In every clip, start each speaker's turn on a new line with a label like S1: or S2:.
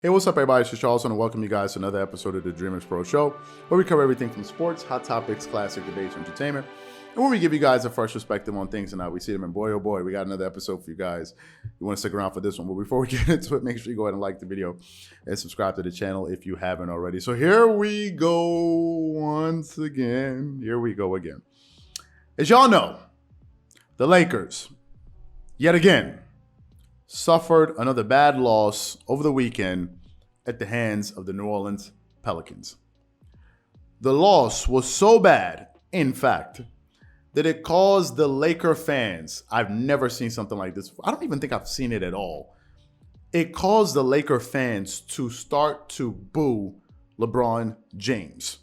S1: Hey, what's up, everybody? It's Charles, and welcome you guys to another episode of the Dreamerspro Show, where we cover everything from sports, hot topics, classic debates, entertainment, and where we give you guys a fresh perspective on things and how we see them. And boy, oh boy, we got another episode for you guys. You want to stick around for this one. But before we get into it, make sure you go ahead and like the video and subscribe to the channel if you haven't already. So here we go once again. Here we go again. As y'all know, the Lakers, yet again, suffered another bad loss over the weekend at the hands of the New Orleans Pelicans. The loss was so bad, in fact, that it caused the Laker fans, I've never seen something like this. I don't even think I've seen it at all. It caused the Laker fans to start to boo LeBron James.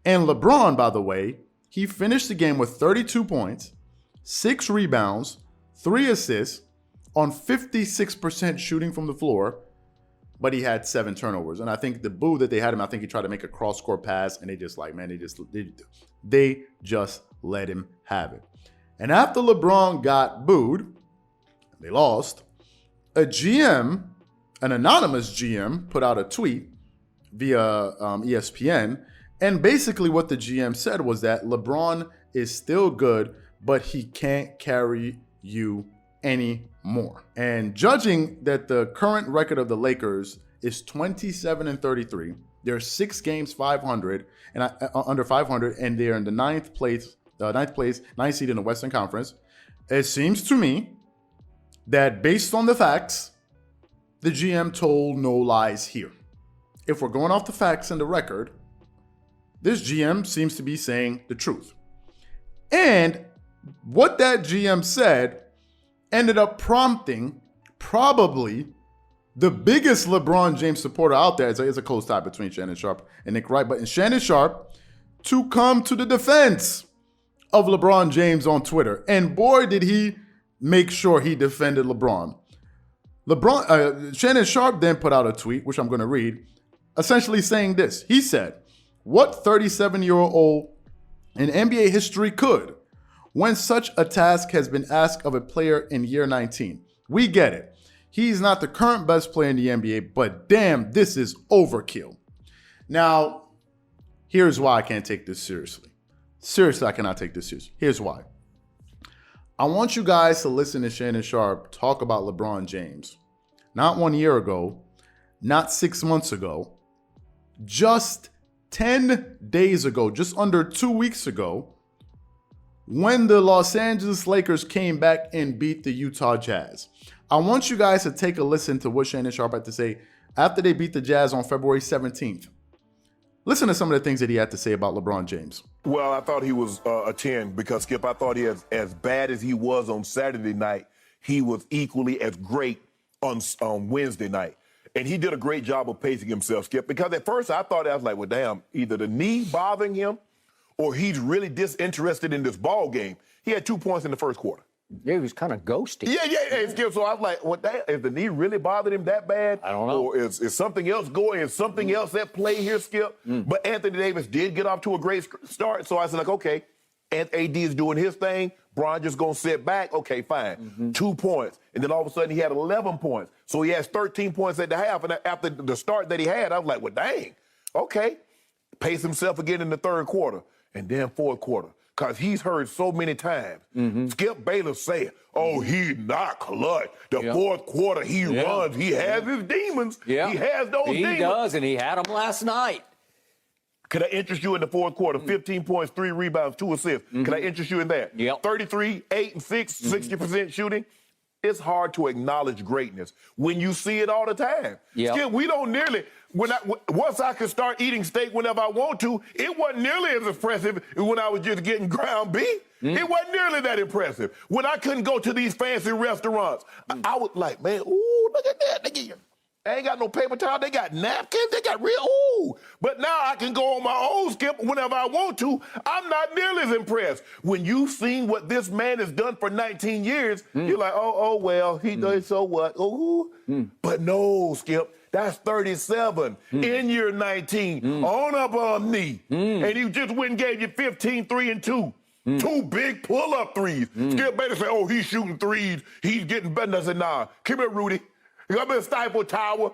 S1: And LeBron, by the way, he finished the game with 32 points, 6 rebounds, 3 assists, on 56% shooting from the floor, but he had 7 turnovers. And I think the boo that they had him, I think he tried to make a cross-court pass, and they just like, man, they just let him have it. And after LeBron got booed, they lost, a GM, an anonymous GM, put out a tweet via ESPN, and basically what the GM said was that LeBron is still good, but he can't carry you anymore. And judging that the current record of the Lakers is 27-33, they're 6 games 500 and under 500, and they're in the ninth seed in the Western Conference. It seems to me that based on the facts, the GM told no lies here. If we're going off the facts and the record, this GM seems to be saying the truth. And what that GM said ended up prompting probably the biggest LeBron James supporter out there. It's a close tie between Shannon Sharpe and Nick Wright, but Shannon Sharpe to come to the defense of LeBron James on Twitter. And boy, did he make sure he defended LeBron. Shannon Sharpe then put out a tweet, which I'm going to read, essentially saying this. He said, "What 37-year-old in NBA history could, when such a task has been asked of a player in year 19. We get it. He's not the current best player in the NBA, but damn, this is overkill." Now, here's why I can't take this seriously. Seriously, I cannot take this seriously. Here's why. I want you guys to listen to Shannon Sharpe talk about LeBron James. Not 1 year ago, not 6 months ago, just 10 days ago, just under 2 weeks ago, when the Los Angeles Lakers came back and beat the Utah Jazz. I want you guys to take a listen to what Shannon Sharpe had to say after they beat the Jazz on February 17th. Listen to some of the things that he had to say about LeBron James.
S2: Well, I thought he was a 10 because, Skip, I thought as bad as he was on Saturday night, he was equally as great on Wednesday night. And he did a great job of pacing himself, Skip, because at first I thought, I was like, well, damn, either the knee bothering him or he's really disinterested in this ball game. He had 2 points in the first quarter.
S3: Yeah, he was kind of ghosty.
S2: Yeah, Skip. So I was like, well, is the knee really bothered him that bad?
S3: I don't know.
S2: Or is something else going? Is something else at play here, Skip? But Anthony Davis did get off to a great start. So I said, like, okay, AD is doing his thing. Bron just going to sit back. Okay, fine. 2 points. And then all of a sudden he had 11 points. So he has 13 points at the half. And after the start that he had, I was like, well, dang. Okay. Pace himself again in the third quarter. And then fourth quarter, because he's heard so many times. Skip Bayless say, oh, he's not clutch. The fourth quarter, he runs. He has his demons. Yeah. He has those demons.
S3: He does, and he had them last night.
S2: Could I interest you in the fourth quarter? 15 points, 3 rebounds, 2 assists. Could I interest you in that? 33, 8, and 6, 60% shooting. It's hard to acknowledge greatness when you see it all the time. Skip, we don't nearly... Once I could start eating steak whenever I want to, it wasn't nearly as impressive when I was just getting ground beef. It wasn't nearly that impressive. When I couldn't go to these fancy restaurants, I was like, man, ooh, look at that. They ain't got no paper towel. They got napkins. They got real, ooh. But now I can go on my own, Skip, whenever I want to. I'm not nearly as impressed. When you've seen what this man has done for 19 years, you're like, oh, well, he does, so what? Ooh. But no, Skip. That's 37 in year 19 on up on me. And he just went and gave you 15, 3, and 2. 2 big pull-up threes. Skip Bayless said, oh, he's shooting threes. He's getting better. I said, nah, come here, Rudy. You got me a Stifle Tower.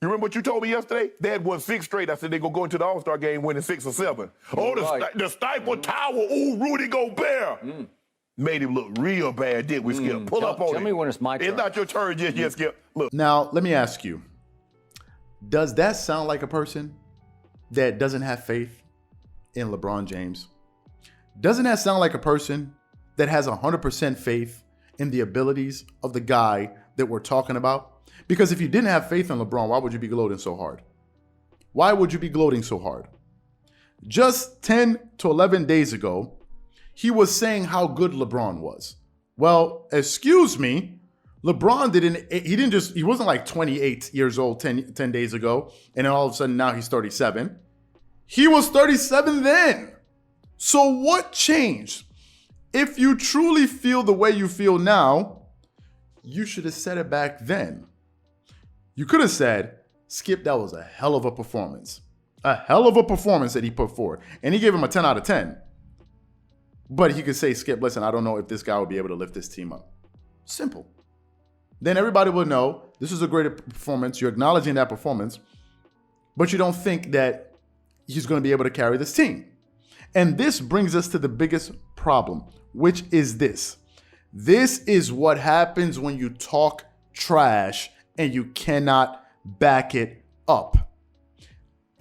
S2: You remember what you told me yesterday? They had won 6 straight. I said they're going to go into the All-Star game winning 6 or 7. The Stifle Tower, Rudy Gobert. Made him look real bad, did we, Skip? Pull up on him.
S3: Tell me when it's my turn.
S2: It's not your turn just yet, Skip. Look.
S1: Now, let me ask you, does that sound like a person that doesn't have faith in LeBron James? Doesn't that sound like a person that has 100% faith in the abilities of the guy that we're talking about? Because if you didn't have faith in LeBron, why would you be gloating so hard? Why would you be gloating so hard? Just 10 to 11 days ago, he was saying how good LeBron was. Well, excuse me, LeBron he wasn't like 28 years old 10 days ago, and then all of a sudden now he's 37. He was 37 then. So what changed? If you truly feel the way you feel now, you should have said it back then. You could have said, Skip, that was a hell of a performance. A hell of a performance that he put forward. And he gave him a 10 out of 10. But he could say, Skip, listen, I don't know if this guy will be able to lift this team up. Simple. Then everybody will know this is a great performance. You're acknowledging that performance, but you don't think that he's going to be able to carry this team. And this brings us to the biggest problem, which is this. This is what happens when you talk trash and you cannot back it up.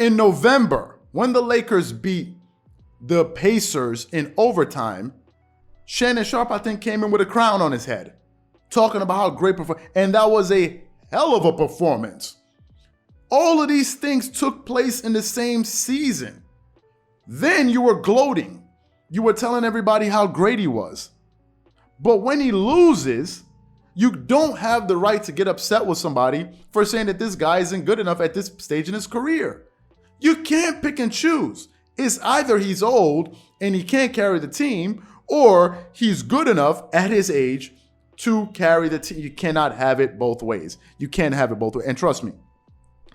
S1: In November, when the Lakers beat the Pacers in overtime, Shannon Sharpe, I think, came in with a crown on his head, talking about how great performance, and that was a hell of a performance. All of these things took place in the same season. Then you were gloating. You were telling everybody how great he was. But when he loses, you don't have the right to get upset with somebody for saying that this guy isn't good enough at this stage in his career. You can't pick and choose. It's either he's old and he can't carry the team, or he's good enough at his age to carry the team. You cannot have it both ways. You can't have it both ways. And trust me,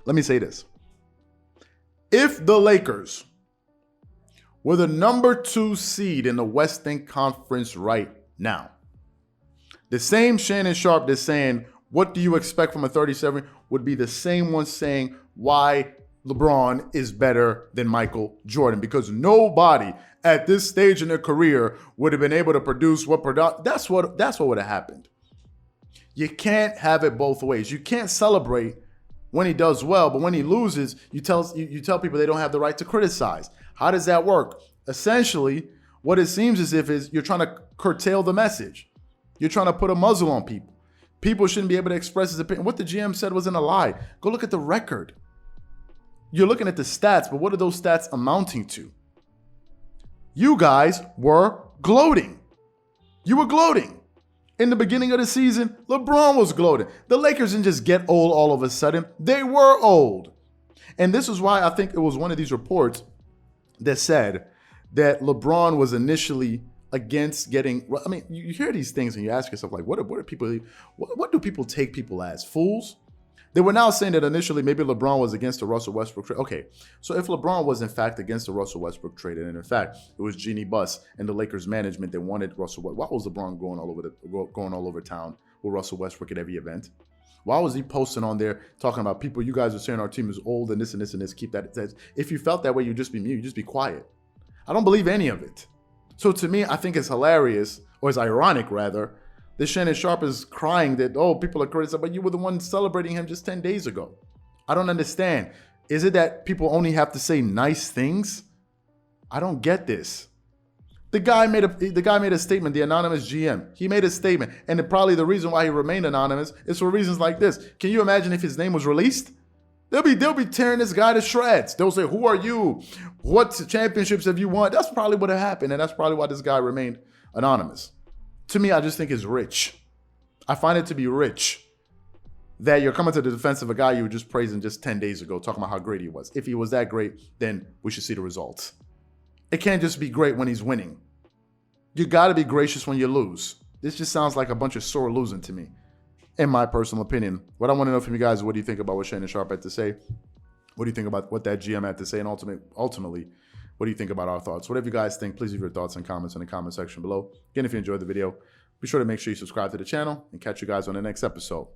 S1: let me say this. If the Lakers were the number 2 seed in the Western Conference right now, the same Shannon Sharpe that's saying, what do you expect from a 37, would be the same one saying why LeBron is better than Michael Jordan, because nobody at this stage in their career would have been able to produce that's what would have happened. You can't have it both ways. You can't celebrate when he does well, but when he loses, you tell people they don't have the right to criticize. How does that work? Essentially, what it seems as if is you're trying to curtail the message. You're trying to put a muzzle on people. People shouldn't be able to express his opinion. What the GM said wasn't a lie. Go look at the record. You're looking at the stats, but what are those stats amounting to? You guys were gloating. You were gloating. In the beginning of the season, LeBron was gloating. The Lakers didn't just get old all of a sudden. They were old. And this is why I think it was one of these reports that said that LeBron was initially against getting, I mean, you hear these things and you ask yourself, like, what do people take people as? Fools? They were now saying that initially maybe LeBron was against the Russell Westbrook trade. Okay, so if LeBron was in fact against the Russell Westbrook trade, and in fact it was Jeannie Buss and the Lakers management that wanted Russell Westbrook, why was LeBron going all over town with Russell Westbrook at every event? Why was he posting on there talking about people, you guys are saying our team is old and this and this and this, keep that. If you felt that way, you'd just be mute, you'd just be quiet. I don't believe any of it. So to me, I think it's hilarious, or it's ironic rather, that Shannon Sharpe is crying that, oh, people are criticizing, but you were the one celebrating him just 10 days ago. I don't understand. Is it that people only have to say nice things? I don't get this. The guy made a statement, the anonymous GM. He made a statement, and probably the reason why he remained anonymous is for reasons like this. Can you imagine if his name was released? They'll be tearing this guy to shreds. They'll say, who are you? What championships have you won? That's probably what happened, and that's probably why this guy remained anonymous. To me, I just think it's rich. I find it to be rich that you're coming to the defense of a guy you were just praising just 10 days ago, talking about how great he was. If he was that great, then we should see the results. It can't just be great when he's winning. You got to be gracious when you lose. This just sounds like a bunch of sore losing to me, in my personal opinion. What I want to know from you guys is, what do you think about what Shannon Sharpe had to say? What do you think about what that GM had to say? And ultimately, what do you think about our thoughts? Whatever you guys think, please leave your thoughts and comments in the comment section below. Again, if you enjoyed the video, be sure to make sure you subscribe to the channel and catch you guys on the next episode.